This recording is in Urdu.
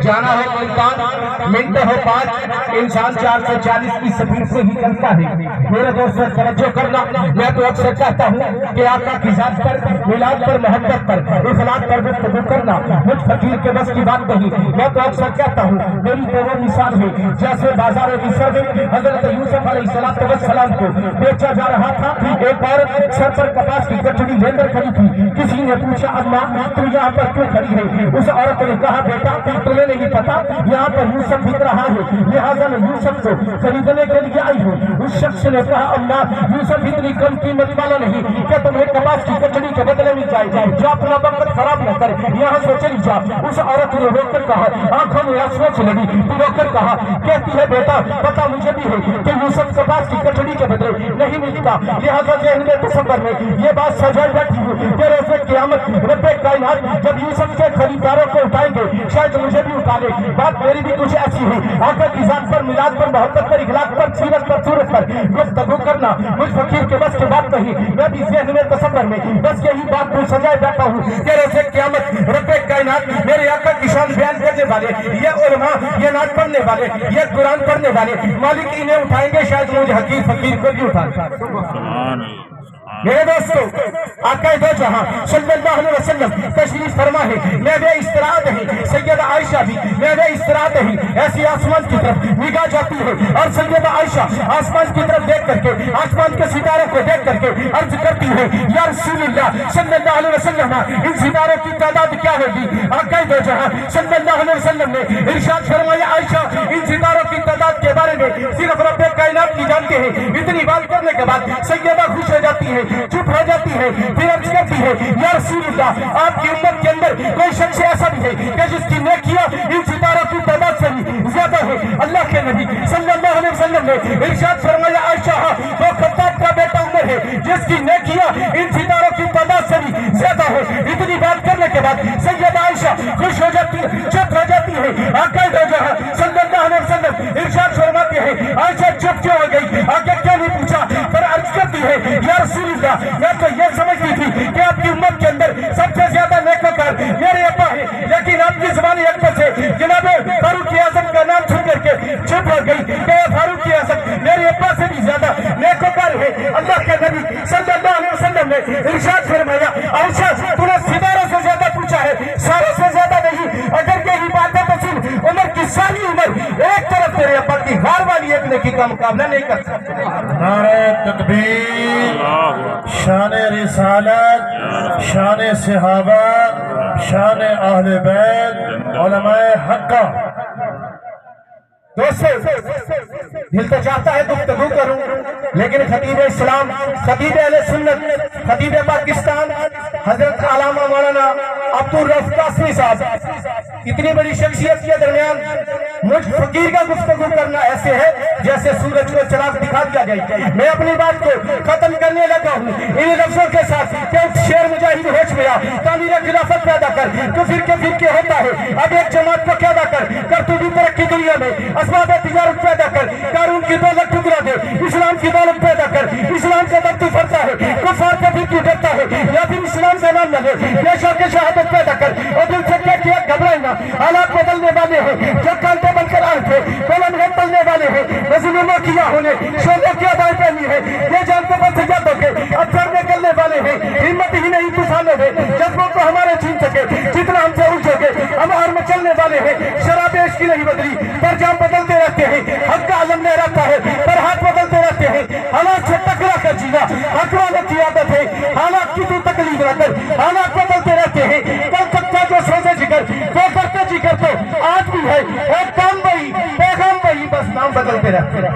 جانا ہو ملتان منٹ ہو 5 انسان 440 کی سپیڈ سے ہی چلتا ہے۔ میرے دوستوں توجہ کرنا، میں تو اکثر کہتا ہوں کہ آقا کی ذات پر، میلاد پر، محبت پر، اخلاق پر گفتگو کرنا مجھ فقیر کے بس کی بات نہیں۔ میں تو اکثر کہتا ہوں میری تو وہ مثال ہے جیسے بازار مصر میں حضرت یوسف علیہ السلام کو بیچا جا رہا تھا، ایک عورت سر پر کپاس کی گٹھڑی لے کر کھڑی تھی۔ کسی نے پوچھا اماں تم یہاں پر کیوں کھڑی ہے؟ اس عورت نے کہا بیٹا تمہیں نہیں پتا یہاں پر یوسف بک رہا ہے، لہٰذا میں یوسف کو خریدنے کے لیے آئی ہوں۔ اس شخص نے کہا اماں یوسف اتنی کم قیمت والا نہیں کہ تمہیں کپاس کی گٹھڑی کے بدلے میں جائے، جو اپنا وقت خراب نہ کر یہاں سے چلی جا۔ اس عورت نے رو کر کہا، آنکھوں میں سوچ لگی، رو کر کہا، کہتی ہے بیٹا پتا مجھے بھی ہے کہ یوسف کپاس کی گٹھڑی کے بدلے نہیں ملتا، لہٰذا ذہن میں تصور میں یہ بات سجائی بیٹھی ہوں کہ روز قیامت رب کائنات جب یوسف کے خریداروں کو اٹھائیں گے شاید مجھے بھی اٹھا لے۔ بات میری بھی کچھ ایسی ہوئی، آقا کی ذات پر، میلاد پر، محبت پر، اخلاق پر، سیرت پر، صورت پر گفتگو کرنا مجھ فقیر کے بس کی بات نہیں۔ میں بھی ذہن میں تصور میں بس یہی بات کو سجائے بیٹھا ہوں کہ روز قیامت رب کائنات میرے آقا کی شان بیان کرنے والے یہ علماء، یہ نعت پڑھنے والے، یہ قرآن پڑھنے والے مالک انہیں اٹھائیں گے، شاید مجھ حقیر فقیر کو بھی اٹھائیں۔ میرے دوستو آقا دو جہاں صلی اللہ علیہ وسلم تشریف فرما ہے، میوے استراحت ہے، سیدہ عائشہ بھی میوے استراحت ہے، ایسی آسمان کی طرف نگاہ جاتی ہے اور سیدہ عائشہ آسمان کی طرف دیکھ کر کے، آسمان کے ستاروں کو دیکھ کر کے عرض کرتی ہے یا رسول اللہ صلی اللہ علیہ وسلم ان ستاروں کی تعداد کیا ہوگی؟ آقا دو جہاں صلی اللہ علیہ وسلم نے ارشاد فرمایا عائشہ ان ستاروں کی تعداد کے بارے میں صرف رب کائنات کی جانتے ہیں۔ اتنی بات کرنے کے بعد سیدہ خوش ہو جاتی ہے، چپ ہو جاتی ہے، پھر عرض کرتی ہے یا رسول اللہ آپ کی امت کے اندر کوئی شخص ایسا بھی ہے کہ جس کی نیکیاں ان ستاروں کی تعداد سے بھی زیادہ ہے؟ اللہ کے نبی صلی اللہ علیہ وسلم نے ارشاد فرمایا عائشہ وہ خطاب کا بیٹا عمر ہے جس کی نیکیاں ان ستاروں کی تعداد سے بھی زیادہ ہے۔ اتنی بات کرنے کے بعد سیدہ عائشہ خوش ہو جاتی ہے، چپ ہو جاتی ہے۔ آقا دو جہاں صلی اللہ علیہ وسلم ارشاد فرماتے ہیں عائشہ چپ کیوں ہو گئی؟ آگے کیوں نہیں پوچھا؟ پر عرض کرتی ہے یا رسول اللہ میں تو یہ سمجھتی تھی کہ آپ کی امت کے اندر سب سے زیادہ نیکوکار میرے ابا ہے، لیکن آپ کی زبان اقدس سے جناب فاروق اعظم کا نام سن کر کے چپ ہو گئی کہ فاروق اعظم میرے ابا سے بھی زیادہ نیکوکار ہے۔ اللہ کے نبی صلی اللہ علیہ وسلم نے ارشاد فرمایا عائشہ تو نے ستاروں سے زیادہ پوچھا ہے، ساروں سے زیادہ نہیں۔ اگر یہی بات ہے تو سن عمر کی ساری عمر ایک طرف تیرے ابا کی غار والی ایک نیکی کا مقابلہ نہیں کر سکتے۔ نعرہ تکبیر، شان رسالت، شان صحابہ، شان اہل بیت، علماء حقہ۔ دوستو دل تو چاہتا ہے گفتگو کروں لیکن خطیب اسلام، خطیب اہل سنت، خطیب پاکستان حضرت علامہ مولانا عبدالرؤف قاسمی صاحب اتنی بڑی شخصیت کے درمیان مجھ فقیر کا گفتگو کرنا ایسے ہے جیسے سورج کو چراغ دکھا دیا جائے۔ میں اپنی بات کو ختم کرنے لگا ہوں ان لفظوں کے ساتھ کہ شیر مجاہد ہوش میں آ، تعمیر خلافت پیدا کر، کفر کے فرقے ہوتا ہے اب ایک جماعت کو پیدا کر تو بھی ترقی دنیا میں، اسباب تجارت پیدا کر، قارون کی دولت ٹکرا دے، اسلام کی دولت پیدا کر، اسلام کا دم تو پھرتا ہے، کفار کا پھر کیوں ڈرتا ہے، یا پھر اسلام کا نام نہ لے، پیشہ کے شہادت پیدا کر اور دل سے کیا گھبرائے نہ، حالات بدلنے والے ہیں جو کانٹے بن کر آئے تھے بلند ہے تلنے والے ہیں، مظلوموں کی آہوں نے شعلوں کی ادائیں پہنی ہے، یہ جانتے پر سجادوں کے ابجڑ نکلنے والے ہیں، ہمت ہی نہیں طوفانوں میں جذبوں کو ہمارے چھین سکے، جتنا ہم سے الجھو گے ہم ہار میں چلنے والے ہیں، شراب عشق کی نہیں بدلی پر جام بدلتے رہتے ہیں، حق کا علم نہیں رہتا ہے پر ہاتھ بدلتے رہتے ہیں، حالات سے ٹکرا کر جینا حق والوں کی عادت ہے، حالات کی تو تکلیف نہ کر، حالات بدلتے رہتے ہیں، کل تک کا جو سوچے جگر وہ کرتے جگر تو آج بھی ہے، ایک کام وہی پیغام وہی، بس نام بدلتے رہتے ہیں۔